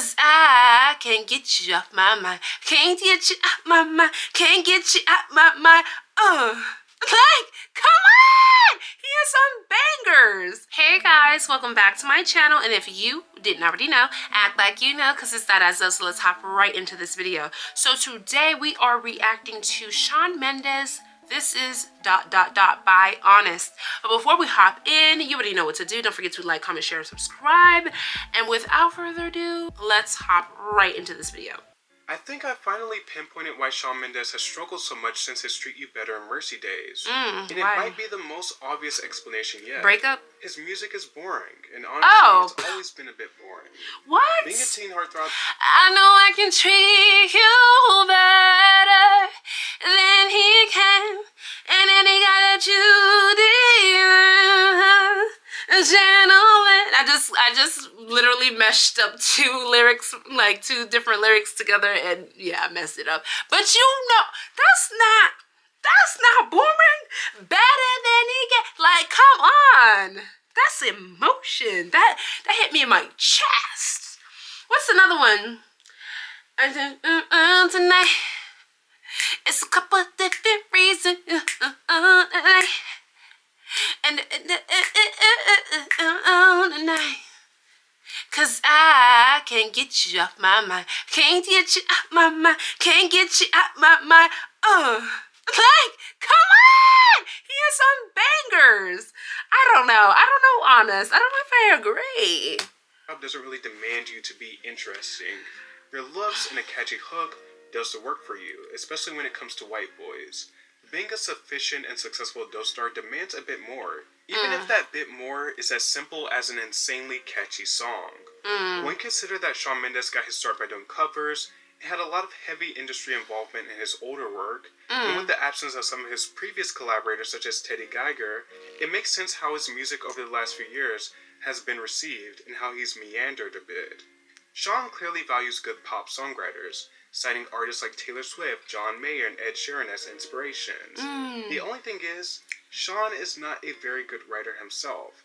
'Cause I can't get you off my mind. Can't get you out my mind. Can't get you out my mind. Like, come on! He has some bangers. Hey guys, welcome back to my channel. And if you didn't already know, act like you know, because it's that as though. So let's hop right into this video. So today we are reacting to Shawn Mendes. This is ... by Honest. But before we hop in, you already know what to do. Don't forget to like, comment, share, and subscribe. And without further ado, let's hop right into this video. I think I finally pinpointed why Shawn Mendes has struggled so much since his Treat You Better and Mercy days. And it might be the most obvious explanation yet. Breakup? His music is boring, and honestly, it's always been a bit boring. What? Being a teen heartthrob... I know I can treat you better than he can, and then he got at you gentleman. I just literally meshed up two lyrics, like two different lyrics together, and yeah, I messed it up. But you know, that's not boring. Better than he get. Like, come on. That's emotion. That hit me in my chest. What's another one? Tonight. It's a couple of different reasons. Tonight. 'Cause I can't get you off my mind. Can't get you out my mind. Can't get you out my mind. Like, come on! He has some bangers. I don't know, Honest. I don't know if I agree. Pop doesn't really demand you to be interesting. Your looks and a catchy hook does the work for you, especially when it comes to white boys. Being a sufficient and successful adult star demands a bit more, even if that bit more is as simple as an insanely catchy song. When you consider that Shawn Mendes got his start by doing covers, and had a lot of heavy industry involvement in his older work, and with the absence of some of his previous collaborators such as Teddy Geiger, it makes sense how his music over the last few years has been received and how he's meandered a bit. Shawn clearly values good pop songwriters, citing artists like Taylor Swift, John Mayer, and Ed Sheeran as inspirations. The only thing is, Shawn is not a very good writer himself.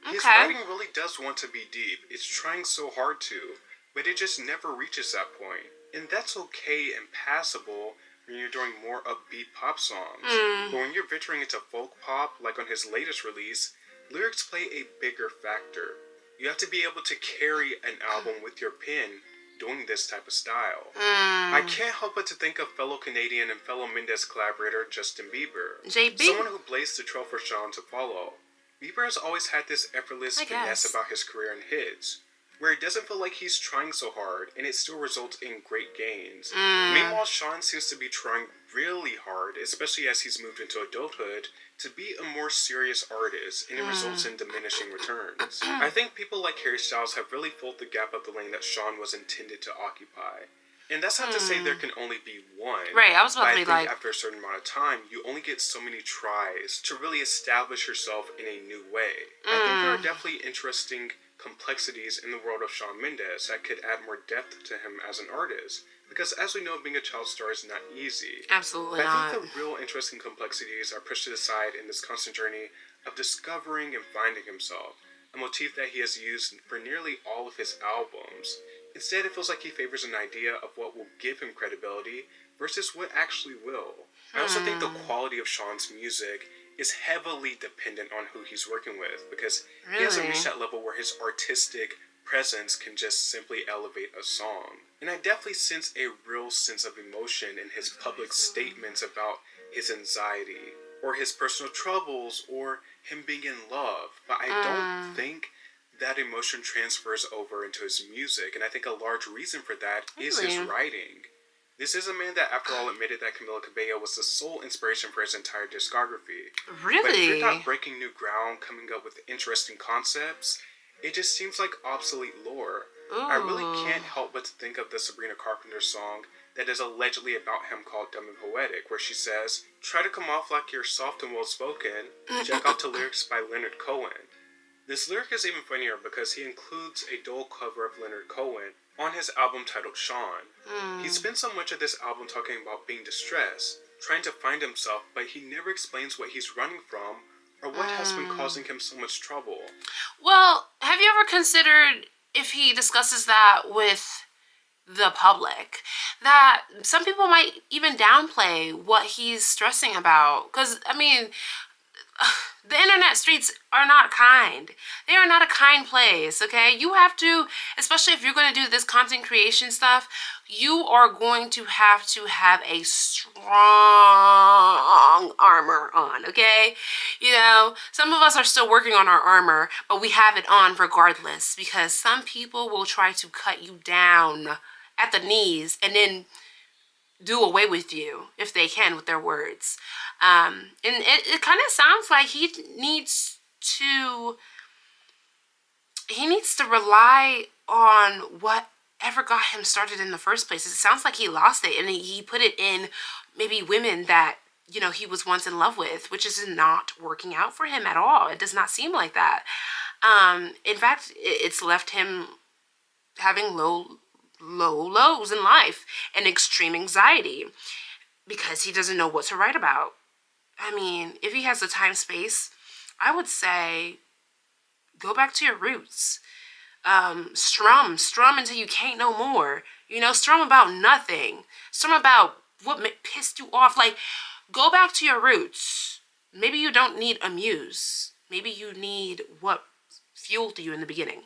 His writing really does want to be deep. It's trying so hard to, but it just never reaches that point. And that's okay and passable when you're doing more upbeat pop songs. But when you're venturing into folk pop, like on his latest release, lyrics play a bigger factor. You have to be able to carry an album with your pen doing this type of style. I can't help but to think of fellow Canadian and fellow Mendes collaborator Justin Bieber. JB? Someone who blazed the trail for Shawn to follow. Bieber has always had this effortless finesse about his career and hits, where it doesn't feel like he's trying so hard, and it still results in great gains. Meanwhile, Shawn seems to be trying really hard, especially as he's moved into adulthood, to be a more serious artist, and it results in diminishing returns. I think people like Harry Styles have really filled the gap of the lane that Shawn was intended to occupy. And that's not to say there can only be one. Right, I was about to be like... like... after a certain amount of time, you only get so many tries to really establish yourself in a new way. I think there are definitely interesting complexities in the world of Shawn Mendes that could add more depth to him as an artist. Because as we know, being a child star is not easy. Absolutely not. I think the real interesting complexities are pushed to the side in this constant journey of discovering and finding himself, a motif that he has used for nearly all of his albums. Instead, it feels like he favors an idea of what will give him credibility versus what actually will. I also think the quality of Shawn's music is heavily dependent on who he's working with, because he hasn't reached that level where his artistic presence can just simply elevate a song. And I definitely sense a real sense of emotion in his public statements about his anxiety, or his personal troubles, or him being in love. But I don't think that emotion transfers over into his music, and I think a large reason for that is his writing. This is a man that, after all, admitted that Camila Cabello was the sole inspiration for his entire discography. Really? But if you're not breaking new ground, coming up with interesting concepts, it just seems like obsolete lore. I really can't help but to think of the Sabrina Carpenter song that is allegedly about him called Dumb and Poetic, where she says, "Try to come off like you're soft and well-spoken, check out the lyrics by Leonard Cohen." This lyric is even funnier because he includes a dual cover of Leonard Cohen on his album titled Shawn. He spent so much of this album talking about being distressed, trying to find himself, but he never explains what he's running from or what has been causing him so much trouble. Well, have you ever considered if he discusses that with the public, that some people might even downplay what he's stressing about. Because, I mean, the internet streets are not kind. They are not a kind place, okay? You have to, especially if you're going to do this content creation stuff, you are going to have a strong armor on, okay? You know, some of us are still working on our armor, but we have it on regardless, because some people will try to cut you down at the knees and then do away with you if they can with their words. And it kind of sounds like he needs to rely on whatever got him started in the first place. It sounds like he lost it and he put it in maybe women that, you know, he was once in love with, which is not working out for him at all. It does not seem like that. In fact, it's left him having low lows in life and extreme anxiety because he doesn't know what to write about. I mean, if he has the time space, I would say go back to your roots. Strum until you can't no more. You know, strum about nothing. Strum about what pissed you off. Like, go back to your roots. Maybe you don't need a muse. Maybe you need what fueled you in the beginning.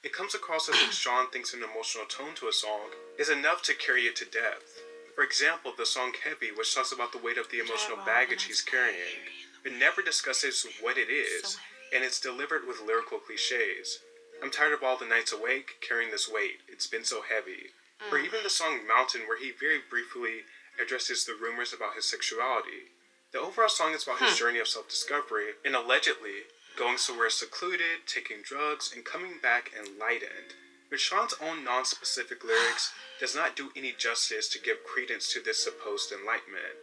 It comes across as if Shawn thinks an emotional tone to a song is enough to carry it to depth. For example, the song Heavy, which talks about the weight of the emotional baggage he's carrying, but never discusses what it is, and it's delivered with lyrical cliches. I'm tired of all the nights awake, carrying this weight. It's been so heavy. Or even the song Mountain, where he very briefly addresses the rumors about his sexuality. The overall song is about his journey of self-discovery, and allegedly going somewhere secluded, taking drugs, and coming back enlightened. But Shawn's own non-specific lyrics does not do any justice to give credence to this supposed enlightenment.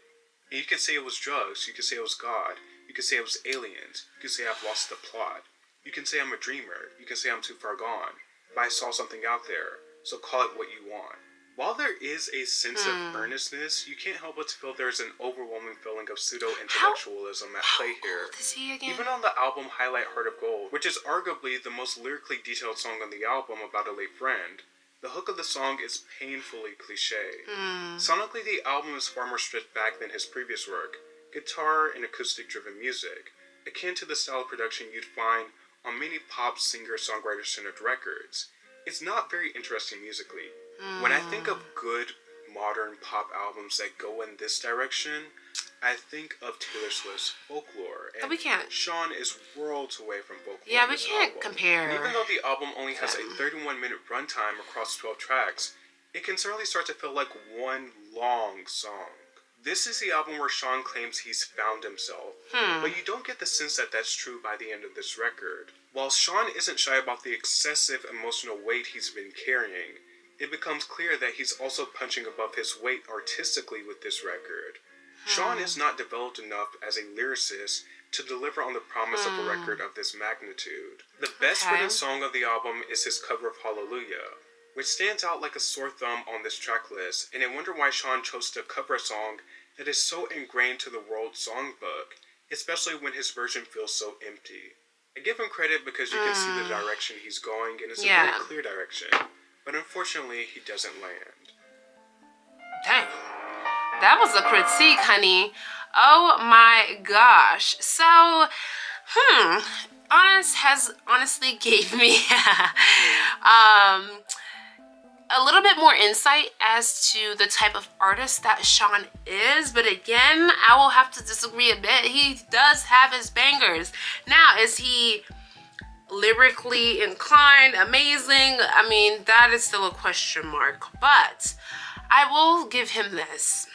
And you could say it was drugs, you could say it was God, you could say it was aliens, you could say I've lost the plot, you can say I'm a dreamer, you can say I'm too far gone, but I saw something out there, so call it what you want. While there is a sense of earnestness, you can't help but to feel there's an overwhelming feeling of pseudo-intellectualism at play here. Is he again? Even on the album Highlight Heart of Gold, which is arguably the most lyrically detailed song on the album about a late friend, the hook of the song is painfully cliche. Sonically, the album is far more stripped back than his previous work, guitar and acoustic-driven music, akin to the style of production you'd find on many pop singer-songwriter-centered records. It's not very interesting musically. When I think of good modern pop albums that go in this direction, I think of Taylor Swift's Folklore, and we can't. Shawn is worlds away from Folklore. Yeah, we can't compare. And even though the album only has a 31-minute runtime across 12 tracks, it can certainly start to feel like one long song. This is the album where Shawn claims he's found himself, but you don't get the sense that that's true by the end of this record. While Shawn isn't shy about the excessive emotional weight he's been carrying, it becomes clear that he's also punching above his weight artistically with this record. Shawn is not developed enough as a lyricist to deliver on the promise of a record of this magnitude. The best written song of the album is his cover of Hallelujah, which stands out like a sore thumb on this track list, and I wonder why Shawn chose to cover a song that is so ingrained to the world songbook, especially when his version feels so empty. I give him credit because you can see the direction he's going, and it's a very clear direction. But unfortunately, he doesn't land. Dang. That was a critique, honey. Oh my gosh. So, honestly gave me a little bit more insight as to the type of artist that Shawn is. But again, I will have to disagree a bit. He does have his bangers. Now, is he lyrically inclined, amazing? I mean, that is still a question mark, but I will give him this.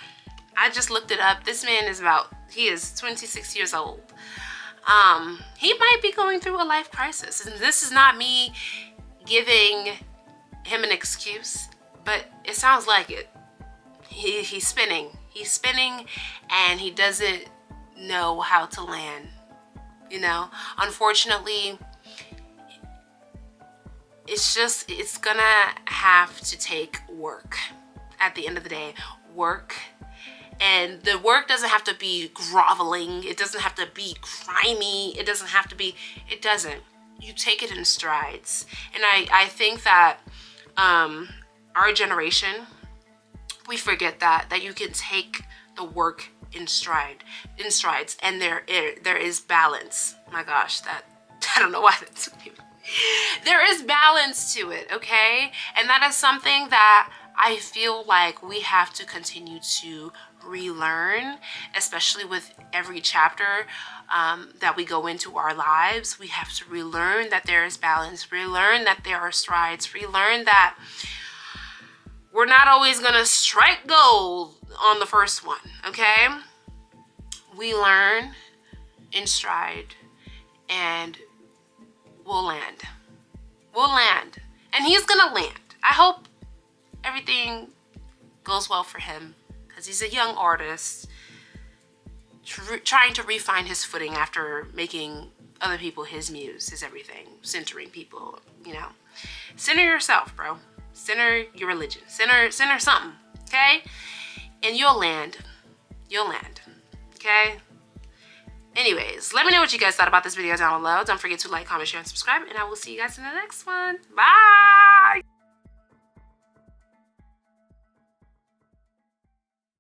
I just looked it up. This man he is 26 years old. He might be going through a life crisis, and this is not me giving him an excuse, but it sounds like it. He's spinning, and he doesn't know how to land, you know. Unfortunately, it's gonna have to take work. At the end of the day, work. And the work doesn't have to be groveling. It doesn't have to be grimy. It doesn't. You take it in strides. And I think that our generation, we forget that you can take the work in strides, and there is balance. My gosh, that I don't know why that's there is balance to it, okay? And that is something that I feel like we have to continue to relearn, especially with every chapter that we go into our lives. We have to relearn that there is balance, relearn that there are strides, relearn that we're not always gonna strike gold on the first one, okay? We learn in stride, and we'll land. We'll land. And he's gonna land. I hope everything goes well for him, because he's a young artist trying to refine his footing after making other people his muse, his everything, centering people, you know. Center yourself, bro. Center your religion. Center something, okay? And you'll land. You'll land, okay? Anyways, let me know what you guys thought about this video down below. Don't forget to like, comment, share, and subscribe, and I will see you guys in the next one. Bye!